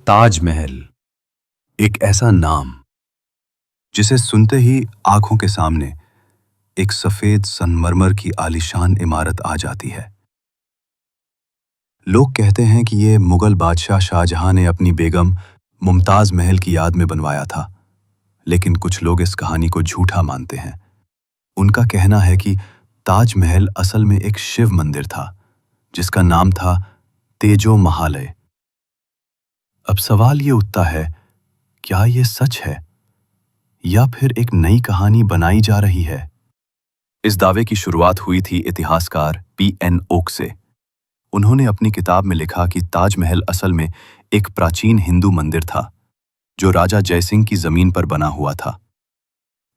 ताजमहल एक ऐसा नाम जिसे सुनते ही आंखों के सामने एक सफेद संगमरमर की आलीशान इमारत आ जाती है। लोग कहते हैं कि ये मुगल बादशाह शाहजहां ने अपनी बेगम मुमताज महल की याद में बनवाया था, लेकिन कुछ लोग इस कहानी को झूठा मानते हैं। उनका कहना है कि ताजमहल असल में एक शिव मंदिर था जिसका नाम था तेजो महालय। अब सवाल ये उठता है, क्या ये सच है या फिर एक नई कहानी बनाई जा रही है? इस दावे की शुरुआत हुई थी इतिहासकार P.N. ओक से। उन्होंने अपनी किताब में लिखा कि ताजमहल असल में एक प्राचीन हिंदू मंदिर था जो राजा जयसिंह की जमीन पर बना हुआ था।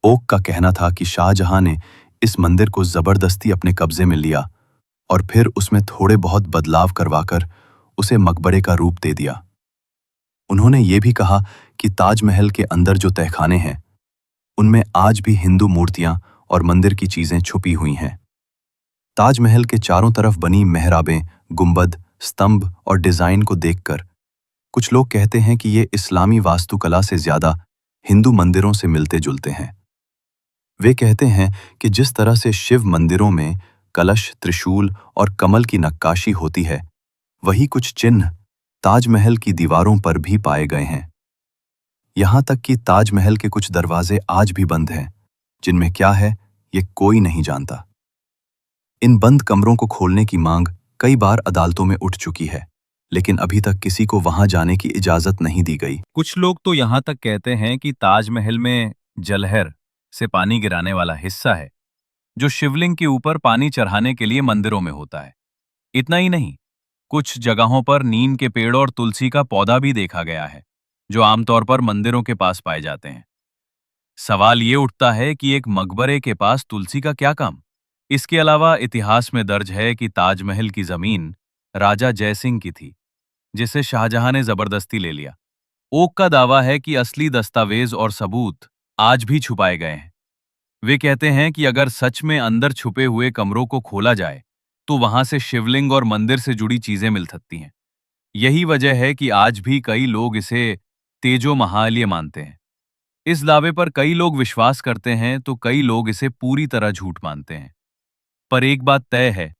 ओक का कहना था कि शाहजहां ने इस मंदिर को जबरदस्ती अपने कब्जे में लिया और फिर उसमें थोड़े बहुत बदलाव करवाकर उसे मकबरे का रूप दे दिया। उन्होंने ये भी कहा कि ताजमहल के अंदर जो तहखाने हैं उनमें आज भी हिंदू मूर्तियां और मंदिर की चीजें छुपी हुई हैं। ताजमहल के चारों तरफ बनी मेहराबें, गुंबद, स्तंभ और डिजाइन को देखकर कुछ लोग कहते हैं कि ये इस्लामी वास्तुकला से ज्यादा हिंदू मंदिरों से मिलते जुलते हैं। वे कहते हैं कि जिस तरह से शिव मंदिरों में कलश, त्रिशूल और कमल की नक्काशी होती है, वही कुछ चिन्ह ताजमहल की दीवारों पर भी पाए गए हैं। यहां तक कि ताजमहल के कुछ दरवाजे आज भी बंद हैं, जिनमें क्या है ये कोई नहीं जानता। इन बंद कमरों को खोलने की मांग कई बार अदालतों में उठ चुकी है, लेकिन अभी तक किसी को वहां जाने की इजाजत नहीं दी गई। कुछ लोग तो यहां तक कहते हैं कि ताजमहल में जलहर से पानी गिराने वाला हिस्सा है जो शिवलिंग के ऊपर पानी चढ़ाने के लिए मंदिरों में होता है। इतना ही नहीं, कुछ जगहों पर नीम के पेड़ और तुलसी का पौधा भी देखा गया है जो आमतौर पर मंदिरों के पास पाए जाते हैं। सवाल ये उठता है कि एक मकबरे के पास तुलसी का क्या काम? इसके अलावा इतिहास में दर्ज है कि ताजमहल की जमीन राजा जयसिंह की थी, जिसे शाहजहां ने जबरदस्ती ले लिया। ओक का दावा है कि असली दस्तावेज और सबूत आज भी छुपाए गए हैं। वे कहते हैं कि अगर सच में अंदर छुपे हुए कमरों को खोला जाए तो वहां से शिवलिंग और मंदिर से जुड़ी चीजें मिल सकती हैं। यही वजह है कि आज भी कई लोग इसे तेजो महालय मानते हैं। इस दावे पर कई लोग विश्वास करते हैं तो कई लोग इसे पूरी तरह झूठ मानते हैं। पर एक बात तय है,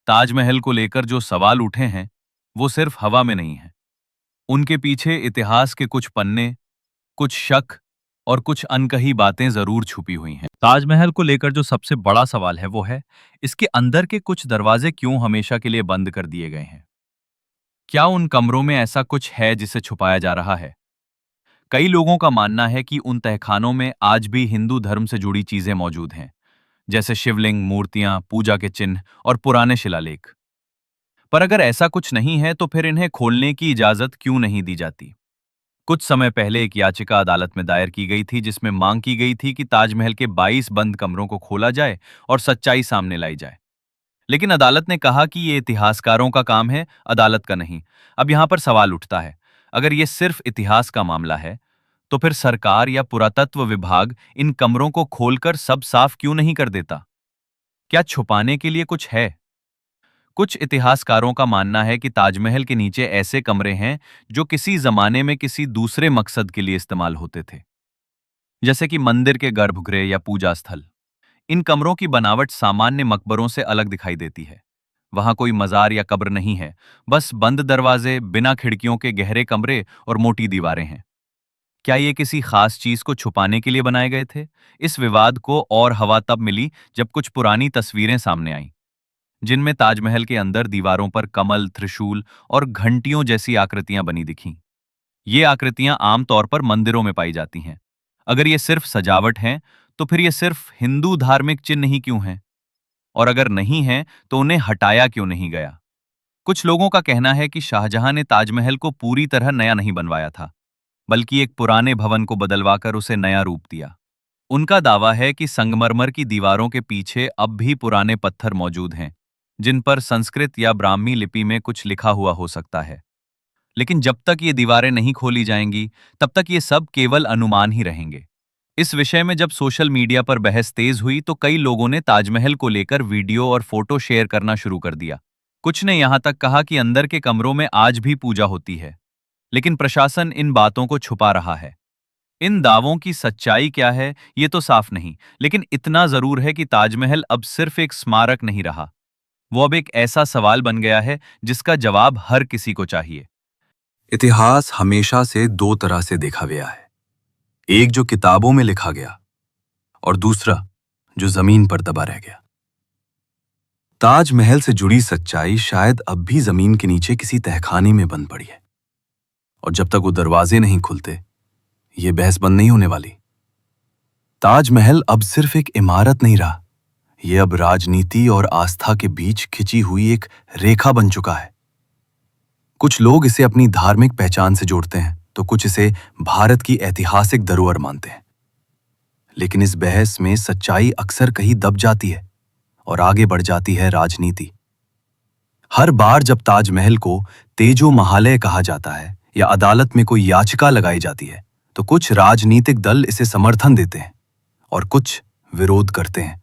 ताजमहल को लेकर जो सवाल उठे हैं वो सिर्फ हवा में नहीं है। उनके पीछे इतिहास के कुछ पन्ने, कुछ शक और कुछ अनकही बातें जरूर छुपी हुई हैं। ताजमहल को लेकर जो सबसे बड़ा सवाल है वो है, इसके अंदर के कुछ दरवाजे क्यों हमेशा के लिए बंद कर दिए गए हैं? क्या उन कमरों में ऐसा कुछ है जिसे छुपाया जा रहा है? कई लोगों का मानना है कि उन तहखानों में आज भी हिंदू धर्म से जुड़ी चीजें मौजूद हैं, जैसे शिवलिंग, मूर्तियां, पूजा के चिन्ह और पुराने शिलालेख। पर अगर ऐसा कुछ नहीं है तो फिर इन्हें खोलने की इजाजत क्यों नहीं दी जाती? कुछ समय पहले एक याचिका अदालत में दायर की गई थी जिसमें मांग की गई थी कि ताजमहल के 22 बंद कमरों को खोला जाए और सच्चाई सामने लाई जाए। लेकिन अदालत ने कहा कि ये इतिहासकारों का काम है, अदालत का नहीं। अब यहां पर सवाल उठता है, अगर ये सिर्फ इतिहास का मामला है तो फिर सरकार या पुरातत्व विभाग इन कमरों को खोलकर सब साफ क्यों नहीं कर देता? क्या छुपाने के लिए कुछ है? कुछ इतिहासकारों का मानना है कि ताजमहल के नीचे ऐसे कमरे हैं जो किसी जमाने में किसी दूसरे मकसद के लिए इस्तेमाल होते थे, जैसे कि मंदिर के गर्भगृह या पूजा स्थल। इन कमरों की बनावट सामान्य मकबरों से अलग दिखाई देती है। वहां कोई मजार या कब्र नहीं है, बस बंद दरवाजे, बिना खिड़कियों के गहरे कमरे और मोटी दीवारें हैं। क्या ये किसी खास चीज को छुपाने के लिए बनाए गए थे? इस विवाद को और हवा तब मिली जब कुछ पुरानी तस्वीरें सामने आईं, जिनमें ताजमहल के अंदर दीवारों पर कमल, त्रिशूल और घंटियों जैसी आकृतियां बनी दिखीं। ये आकृतियां आमतौर पर मंदिरों में पाई जाती हैं। अगर ये सिर्फ सजावट हैं, तो फिर ये सिर्फ हिंदू धार्मिक चिन्ह ही क्यों हैं? और अगर नहीं हैं, तो उन्हें हटाया क्यों नहीं गया? कुछ लोगों का कहना है कि शाहजहां ने ताजमहल को पूरी तरह नया नहीं बनवाया था, बल्कि एक पुराने भवन को बदलवाकर उसे नया रूप दिया। उनका दावा है कि संगमरमर की दीवारों के पीछे अब भी पुराने पत्थर मौजूद हैं, जिन पर संस्कृत या ब्राह्मी लिपि में कुछ लिखा हुआ हो सकता है। लेकिन जब तक ये दीवारें नहीं खोली जाएंगी, तब तक ये सब केवल अनुमान ही रहेंगे। इस विषय में जब सोशल मीडिया पर बहस तेज हुई तो कई लोगों ने ताजमहल को लेकर वीडियो और फोटो शेयर करना शुरू कर दिया। कुछ ने यहां तक कहा कि अंदर के कमरों में आज भी पूजा होती है। लेकिन प्रशासन इन बातों को छुपा रहा है। इन दावों की सच्चाई क्या है, ये तो साफ नहीं, लेकिन इतना जरूर है कि ताजमहल अब सिर्फ एक स्मारक नहीं रहा। वो अब एक ऐसा सवाल बन गया है जिसका जवाब हर किसी को चाहिए। इतिहास हमेशा से दो तरह से देखा गया है, एक जो किताबों में लिखा गया और दूसरा जो जमीन पर दबा रह गया। ताजमहल से जुड़ी सच्चाई शायद अब भी जमीन के नीचे किसी तहखाने में बंद पड़ी है, और जब तक वो दरवाजे नहीं खुलते ये बहस बंद नहीं होने वाली। ताजमहल अब सिर्फ एक इमारत नहीं रहा, ये अब राजनीति और आस्था के बीच खिंची हुई एक रेखा बन चुका है। कुछ लोग इसे अपनी धार्मिक पहचान से जोड़ते हैं तो कुछ इसे भारत की ऐतिहासिक धरोहर मानते हैं। लेकिन इस बहस में सच्चाई अक्सर कहीं दब जाती है और आगे बढ़ जाती है राजनीति। हर बार जब ताजमहल को तेजो महालय कहा जाता है या अदालत में कोई याचिका लगाई जाती है तो कुछ राजनीतिक दल इसे समर्थन देते हैं और कुछ विरोध करते हैं।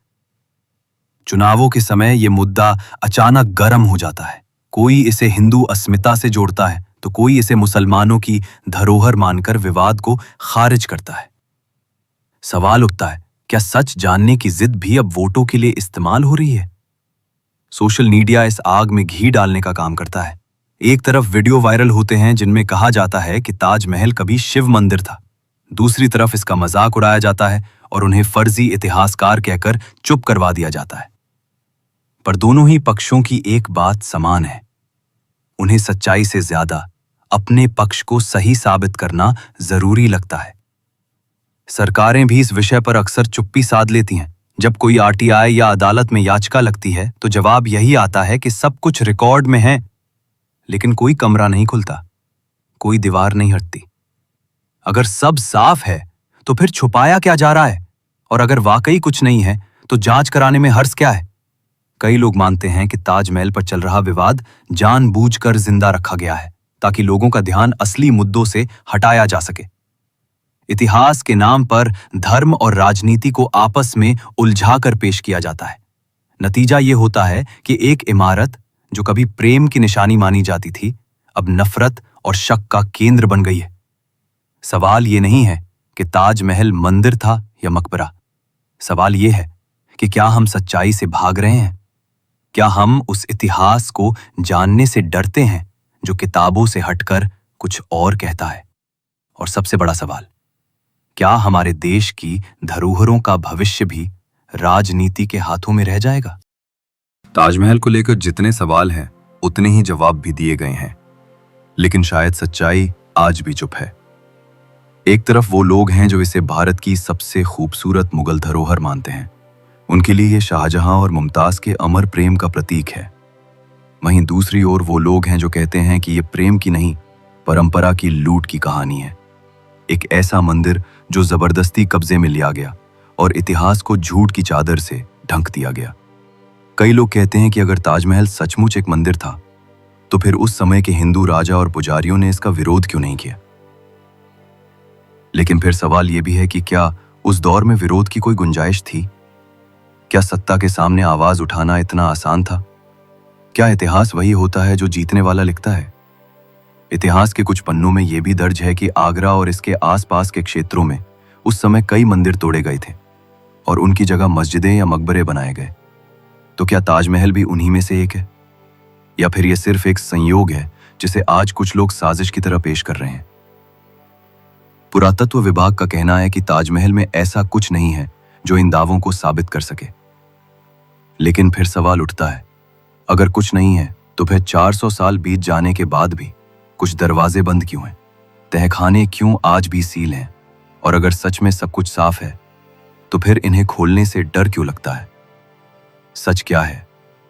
चुनावों के समय यह मुद्दा अचानक गर्म हो जाता है। कोई इसे हिंदू अस्मिता से जोड़ता है तो कोई इसे मुसलमानों की धरोहर मानकर विवाद को खारिज करता है। सवाल उठता है, क्या सच जानने की जिद भी अब वोटों के लिए इस्तेमाल हो रही है? सोशल मीडिया इस आग में घी डालने का काम करता है। एक तरफ वीडियो वायरल होते हैं जिनमें कहा जाता है कि ताजमहल कभी शिव मंदिर था, दूसरी तरफ इसका मजाक उड़ाया जाता है और उन्हें फर्जी इतिहासकार कहकर चुप करवा दिया जाता है। पर दोनों ही पक्षों की एक बात समान है, उन्हें सच्चाई से ज्यादा अपने पक्ष को सही साबित करना जरूरी लगता है। सरकारें भी इस विषय पर अक्सर चुप्पी साध लेती हैं। जब कोई आरटीआई या अदालत में याचिका लगती है तो जवाब यही आता है कि सब कुछ रिकॉर्ड में है, लेकिन कोई कमरा नहीं खुलता, कोई दीवार नहीं हटती। अगर सब साफ है तो फिर छुपाया क्या जा रहा है? और अगर वाकई कुछ नहीं है तो जांच कराने में हर्ज क्या है? कई लोग मानते हैं कि ताजमहल पर चल रहा विवाद जानबूझकर जिंदा रखा गया है ताकि लोगों का ध्यान असली मुद्दों से हटाया जा सके। इतिहास के नाम पर धर्म और राजनीति को आपस में उलझाकर पेश किया जाता है। नतीजा यह होता है कि एक इमारत जो कभी प्रेम की निशानी मानी जाती थी अब नफरत और शक का केंद्र बन गई है। सवाल ये नहीं है कि ताजमहल मंदिर था या मकबरा, सवाल ये है कि क्या हम सच्चाई से भाग रहे हैं? क्या हम उस इतिहास को जानने से डरते हैं जो किताबों से हटकर कुछ और कहता है? और सबसे बड़ा सवाल, क्या हमारे देश की धरोहरों का भविष्य भी राजनीति के हाथों में रह जाएगा? ताजमहल को लेकर जितने सवाल हैं उतने ही जवाब भी दिए गए हैं, लेकिन शायद सच्चाई आज भी चुप है। एक तरफ वो लोग हैं जो इसे भारत की सबसे खूबसूरत मुगल धरोहर मानते हैं, उनके लिए ये शाहजहां और मुमताज के अमर प्रेम का प्रतीक है। वहीं दूसरी ओर वो लोग हैं जो कहते हैं कि ये प्रेम की नहीं, परंपरा की लूट की कहानी है। एक ऐसा मंदिर जो जबरदस्ती कब्जे में लिया गया और इतिहास को झूठ की चादर से ढक दिया गया। कई लोग कहते हैं कि अगर ताजमहल सचमुच एक मंदिर था तो फिर उस समय के हिंदू राजा और पुजारियों ने इसका विरोध क्यों नहीं किया? लेकिन फिर सवाल यह भी है कि क्या उस दौर में विरोध की कोई गुंजाइश थी? क्या सत्ता के सामने आवाज उठाना इतना आसान था? क्या इतिहास वही होता है जो जीतने वाला लिखता है? इतिहास के कुछ पन्नों में यह भी दर्ज है कि आगरा और इसके आसपास के क्षेत्रों में उस समय कई मंदिर तोड़े गए थे और उनकी जगह मस्जिदें या मकबरे बनाए गए। तो क्या ताजमहल भी उन्हीं में से एक है, या फिर यह सिर्फ एक संयोग है जिसे आज कुछ लोग साजिश की तरह पेश कर रहे हैं? पुरातत्व विभाग का कहना है कि ताजमहल में ऐसा कुछ नहीं है जो इन दावों को साबित कर सके। लेकिन फिर सवाल उठता है, अगर कुछ नहीं है तो फिर 400 साल बीत जाने के बाद भी कुछ दरवाजे बंद क्यों हैं? तहखाने क्यों आज भी सील हैं? और अगर सच में सब कुछ साफ है तो फिर इन्हें खोलने से डर क्यों लगता है? सच क्या है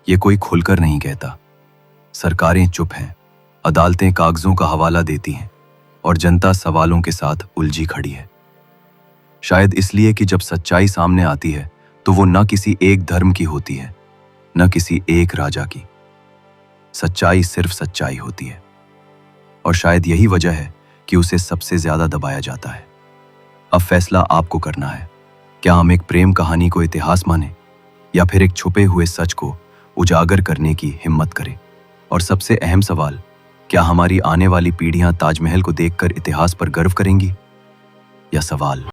ये कोई खुलकर नहीं कहता। सरकारें चुप हैं, अदालतें कागजों का हवाला देती हैं और जनता सवालों के साथ उलझी खड़ी है। शायद इसलिए कि जब सच्चाई सामने आती है तो वो न किसी एक धर्म की होती है, न किसी एक राजा की। सच्चाई सिर्फ सच्चाई होती है और शायद यही वजह है कि उसे सबसे ज्यादा दबाया जाता है। अब फैसला आपको करना है, क्या हम एक प्रेम कहानी को इतिहास माने या फिर एक छुपे हुए सच को उजागर करने की हिम्मत करें? और सबसे अहम सवाल, क्या हमारी आने वाली पीढ़ियां ताजमहल को देखकर इतिहास पर गर्व करेंगी, या सवाल